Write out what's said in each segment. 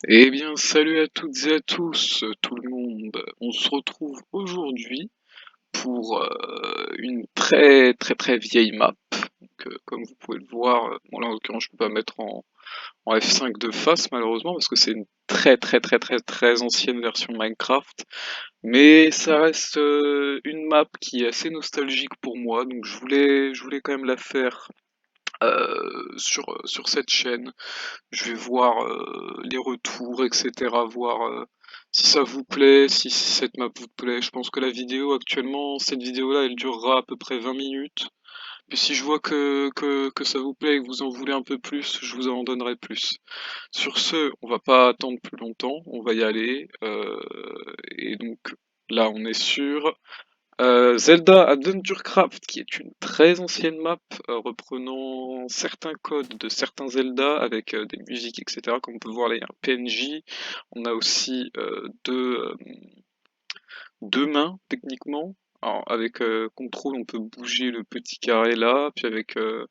Eh bien, salut à toutes et à tous, tout le monde. On se retrouve aujourd'hui pour une très vieille map. Donc, comme vous pouvez le voir, bon là en l'occurrence je peux pas mettre en F5 de face malheureusement parce que c'est une très ancienne version Minecraft. Mais ça reste une map qui est assez nostalgique pour moi, donc je voulais quand même la faire sur cette chaîne. Je vais voir les retours, etc. Voir si ça vous plaît, si cette map vous plaît. Je pense que la vidéo actuellement, cette vidéo-là, elle durera à peu près 20 minutes. Puis si je vois que ça vous plaît et que vous en voulez un peu plus, je vous en donnerai plus. Sur ce, on va pas attendre plus longtemps, on va y aller. Et donc là, on est sur Zelda Adventure Craft, qui est une très ancienne map, reprenant certains codes de certains Zelda avec des musiques, etc. Comme on peut voir là, il y a un PNJ. On a aussi deux mains, techniquement. Alors, avec contrôle, on peut bouger le petit carré là, puis avec le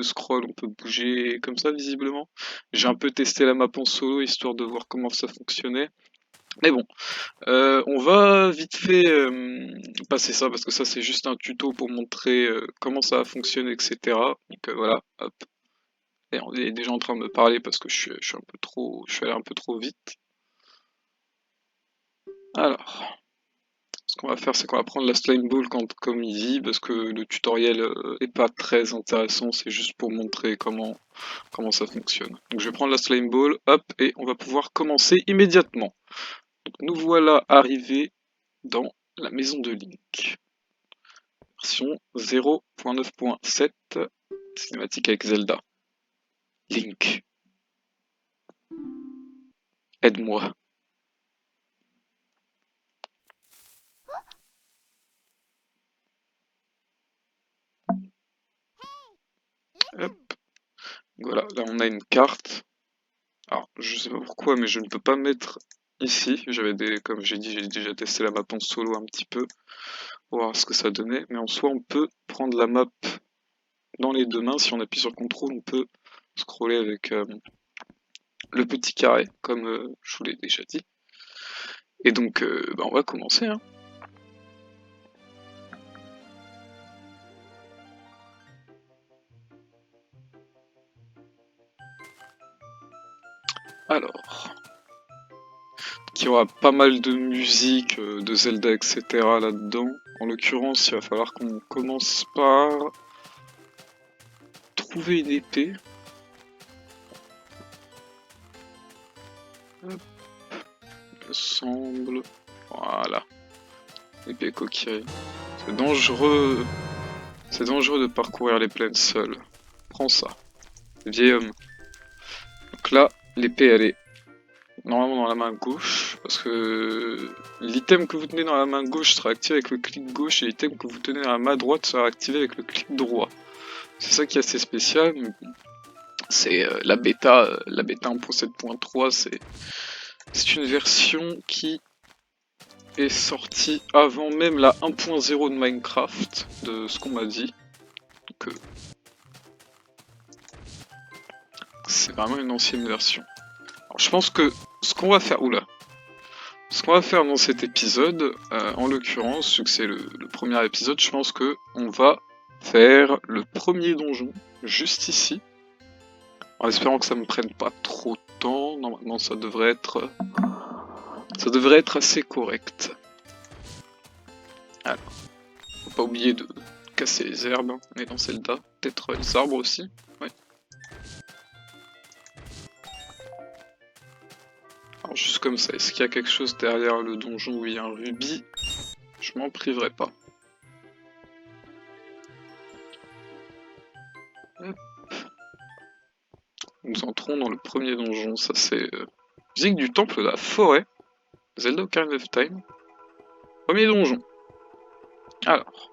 scroll, on peut bouger comme ça, visiblement. J'ai un peu testé la map en solo, histoire de voir comment ça fonctionnait. Mais bon, on va vite fait passer ça parce que ça c'est juste un tuto pour montrer comment ça fonctionne, etc. Donc voilà, hop. Et on est déjà en train de me parler parce que je suis un peu trop, je suis allé un peu trop vite. Alors, ce qu'on va faire, c'est qu'on va prendre la slime ball comme il dit parce que le tutoriel est pas très intéressant, c'est juste pour montrer comment ça fonctionne. Donc je vais prendre la slime ball, hop, et on va pouvoir commencer immédiatement. Donc nous voilà arrivés dans la maison de Link. Version 0.9.7, cinématique avec Zelda. Link, aide-moi. Hop, voilà, là on a une carte. Alors, je sais pas pourquoi, mais je ne peux pas mettre ici. Comme j'ai dit, j'ai déjà testé la map en solo un petit peu, pour voir ce que ça donnait. Mais en soi, on peut prendre la map dans les deux mains. Si on appuie sur CTRL, on peut scroller avec le petit carré, comme je vous l'ai déjà dit. Et donc, bah, on va commencer, hein. Alors, il y aura pas mal de musique, de Zelda, etc. là-dedans. En l'occurrence, il va falloir qu'on commence par trouver une épée. Hop, il me semble. Voilà, épée coquille. C'est dangereux. C'est dangereux de parcourir les plaines seul. Prends ça, vieil homme. Donc là, l'épée elle est normalement dans la main gauche, parce que l'item que vous tenez dans la main gauche sera activé avec le clic gauche et l'item que vous tenez dans la main droite sera activé avec le clic droit. C'est ça qui est assez spécial, mais bon, c'est la bêta 1.7.3, c'est une version qui est sortie avant même la 1.0 de Minecraft, de ce qu'on m'a dit. Donc c'est vraiment une ancienne version. Alors, je pense que ce qu'on va faire, oula, ce qu'on va faire dans cet épisode, en l'occurrence, vu que c'est le premier épisode, je pense que on va faire le premier donjon, juste ici, en espérant que ça me prenne pas trop de temps. Normalement, ça devrait être assez correct. Alors, faut pas oublier de casser les herbes, hein. On est dans Zelda, peut-être les arbres aussi. Ouais. Alors juste comme ça, est-ce qu'il y a quelque chose derrière le donjon où il y a un rubis? Je m'en priverai pas. Hop. Nous entrons dans le premier donjon, ça c'est musique du temple de la forêt, Zelda Ocarina of Time. Premier donjon. Alors.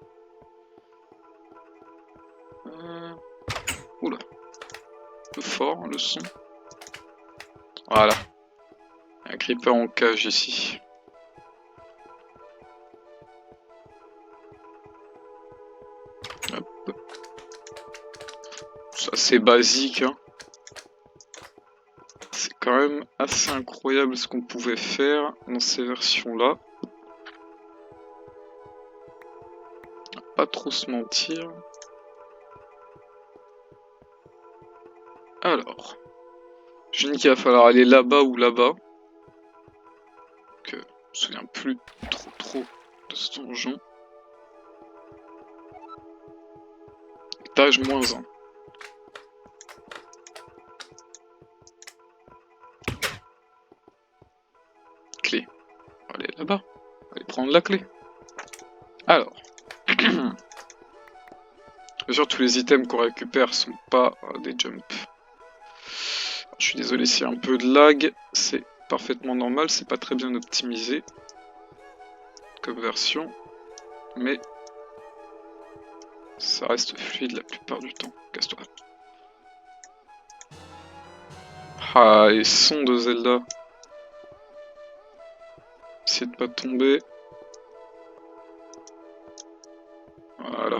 Oula. Un peu fort le son. Voilà. Un creeper en cage ici. Hop. C'est assez basique, hein. quand même assez incroyable ce qu'on pouvait faire dans ces versions-là. Pas trop se mentir. Alors, je dis qu'il va falloir aller là-bas ou là-bas. Que je me souviens plus trop de ce donjon. Étage -1. Clé. On va aller là-bas. On va aller prendre la clé. Alors. Bien sûr, tous les items qu'on récupère sont pas des jumps. Alors, je suis désolé s'il y a un peu de lag. C'est parfaitement normal. C'est pas très bien optimisé comme version. Mais ça reste fluide la plupart du temps. Casse-toi. Ah, les sons de Zelda. Essayez de pas tomber. Voilà.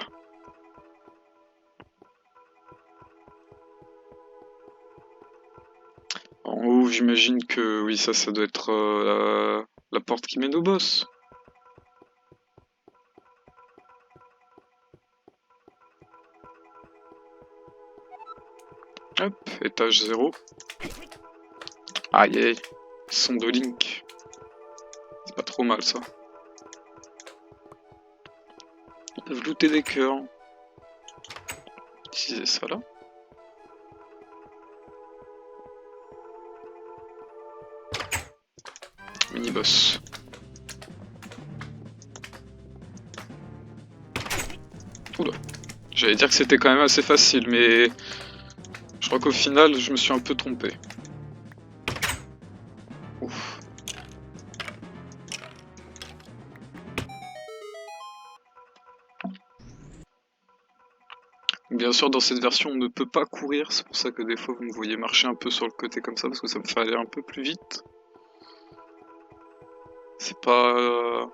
En haut, j'imagine que oui, ça doit être la porte qui mène au boss. Hop, étage 0. Aïe aïe, son de Link. C'est pas trop mal ça. Ils peuvent looter des cœurs. Utiliser ça là. Mini-boss. Oula. J'allais dire que c'était quand même assez facile, mais je crois qu'au final, je me suis un peu trompé. Ouf. Bien sûr, dans cette version, on ne peut pas courir, c'est pour ça que des fois vous me voyez marcher un peu sur le côté comme ça, parce que ça me fait aller un peu plus vite. C'est pas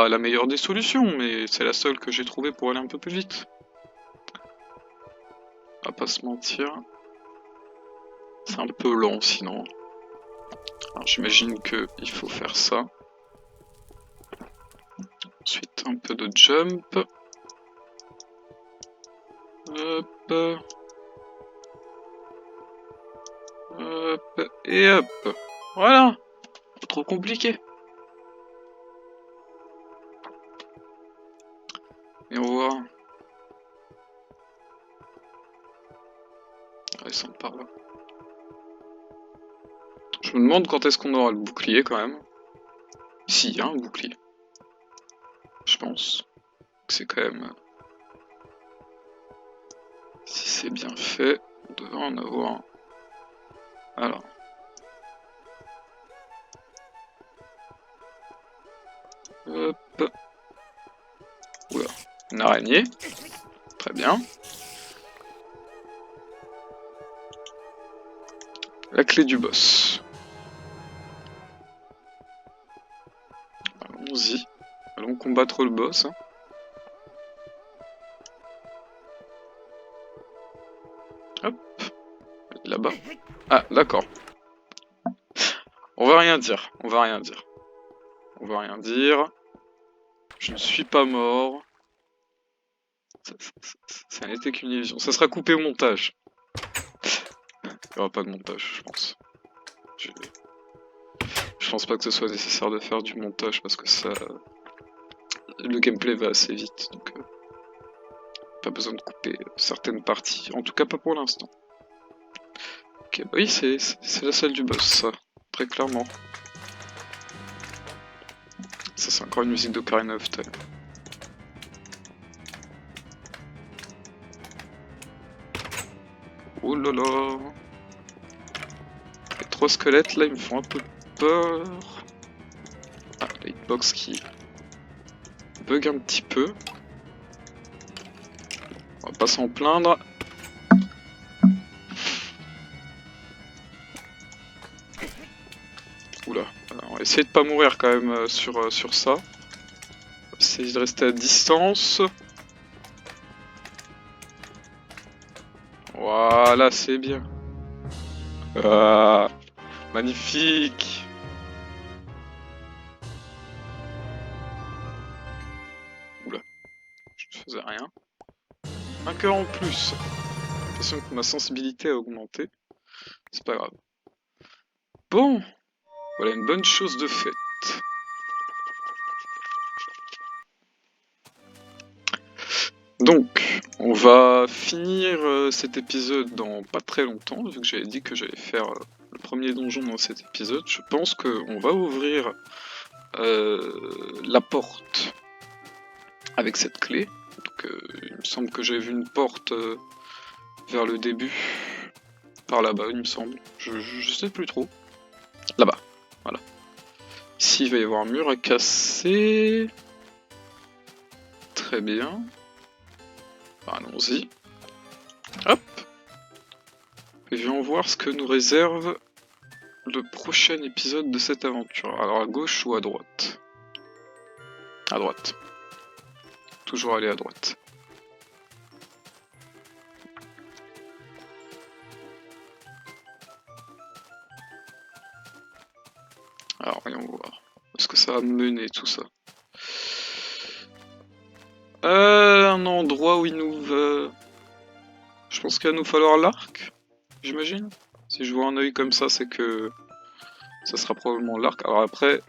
la meilleure des solutions, mais c'est la seule que j'ai trouvée pour aller un peu plus vite. On va pas se mentir. C'est un peu lent sinon. Alors j'imagine qu'il faut faire ça. Ensuite un peu de jump. Hop. Hop. Et hop. Voilà. Pas trop compliqué. Et on va voir. Allez, ça par là. Je me demande quand est-ce qu'on aura le bouclier quand même. Si, il y a un bouclier. Je pense que c'est quand même... Si c'est bien fait, on devrait en avoir un. Alors. Hop. Oula. Une araignée. Très bien. La clé du boss. Allons-y. Allons combattre le boss. Hop. Là-bas. Ah, d'accord. On va rien dire. On va rien dire. On va rien dire. Je ne suis pas mort. Ça n'était qu'une illusion. Ça sera coupé au montage. Il n'y aura pas de montage, je pense. Je pense pas que ce soit nécessaire de faire du montage parce que ça... Le gameplay va assez vite, donc... Pas besoin de couper certaines parties. En tout cas, pas pour l'instant. Ok, bah oui, c'est la salle du boss, ça. Très clairement. Ça, c'est encore une musique d'Ocarina of Time. Oh là là. Les 3 squelettes, là, ils me font un peu peur. Ah, la hitbox qui bug un petit peu. On va pas s'en plaindre. Oula, alors, on va essayer de pas mourir quand même sur ça. On va essayer de rester à distance. Voilà, c'est bien. Ah, magnifique. Oula, je ne faisais rien. Un cœur en plus. J'ai l'impression que ma sensibilité a augmenté. C'est pas grave. Bon, voilà une bonne chose de faite. Donc, on va finir cet épisode dans pas très longtemps, vu que j'avais dit que j'allais faire le premier donjon dans cet épisode. Je pense qu'on va ouvrir la porte avec cette clé. Donc, il me semble que j'ai vu une porte vers le début, par là-bas, il me semble. Je sais plus trop. Là-bas, voilà. Ici, il va y avoir un mur à casser. Très bien. Allons-y. Hop. Et viens voir ce que nous réserve le prochain épisode de cette aventure. Alors à gauche ou à droite? À droite. Toujours aller à droite. Alors voyons voir. Est-ce que ça va mener tout ça? Un endroit où il nous va... Je pense qu'il va nous falloir l'arc, j'imagine. Si je vois un œil comme ça, c'est que ça sera probablement l'arc. Alors après,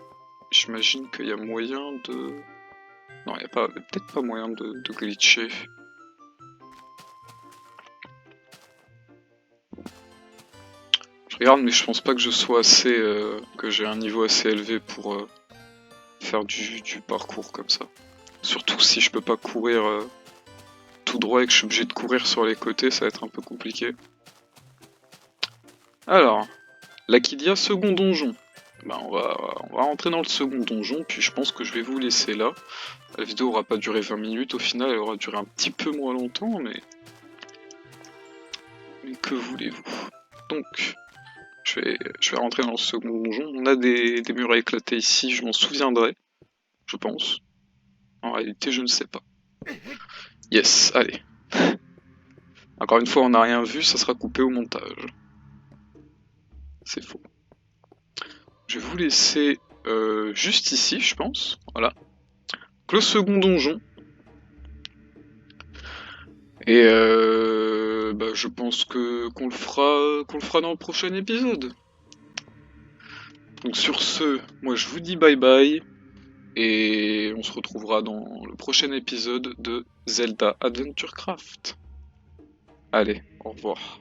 j'imagine qu'il y a moyen de... Non, il n'y a pas, peut-être pas moyen de glitcher. Je regarde, mais je pense pas que je sois assez... que j'ai un niveau assez élevé pour faire du parcours comme ça. Surtout si je peux pas courir tout droit et que je suis obligé de courir sur les côtés, ça va être un peu compliqué. Alors, l'Aquidia second donjon. Bah, on va rentrer dans le second donjon, puis je pense que je vais vous laisser là. La vidéo aura pas duré 20 minutes, au final elle aura duré un petit peu moins longtemps, mais que voulez-vous. Donc, je vais rentrer dans le second donjon. On a des murs à éclater ici, je m'en souviendrai, je pense. En réalité, je ne sais pas. Yes, allez. Encore une fois, on n'a rien vu, ça sera coupé au montage. C'est faux. Je vais vous laisser juste ici, je pense. Voilà. Donc, le second donjon. Et bah, je pense que qu'on le fera dans le prochain épisode. Donc sur ce, moi je vous dis bye bye. Et on se retrouvera dans le prochain épisode de Zelda Adventure Craft. Allez, au revoir.